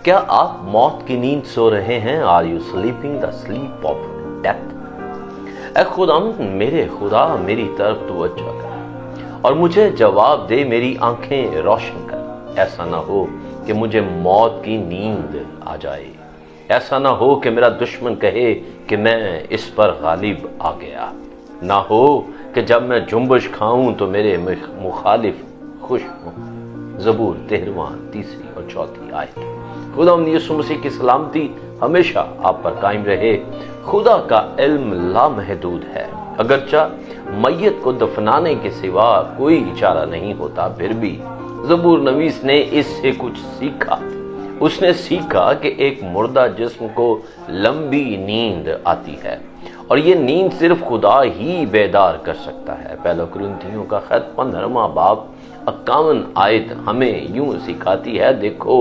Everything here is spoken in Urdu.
کیا آپ موت کی نیند سو رہے ہیں؟ Are you sleeping the sleep of death? اے خدا میرے خدا میری طرف توجہ کر اور مجھے جواب دے، میری آنکھیں روشن کر۔ ایسا نہ ہو کہ مجھے موت کی نیند آ جائے، ایسا نہ ہو کہ میرا دشمن کہے کہ میں اس پر غالب آ گیا، نہ ہو کہ جب میں جنبش کھاؤں تو میرے مخالف خوش ہوں۔ زبور 13 3 اور 4 آیت۔ خدا یسوع مسیح کی سلامتی ہمیشہ آپ پر قائم رہے۔ خدا کا علم لامحدود ہے، اگرچہ میت کو دفنانے کے سوا کوئی چارہ نہیں ہوتا، پھر بھی زبور نویس نے اس سے کچھ سیکھا۔ اس نے سیکھا کہ ایک مردہ جسم کو لمبی نیند آتی ہے اور یہ نیند صرف خدا ہی بیدار کر سکتا ہے۔ پہلا کرنتھیوں کا خط 15 باب 51 آیت ہمیں یوں سکھاتی ہے، دیکھو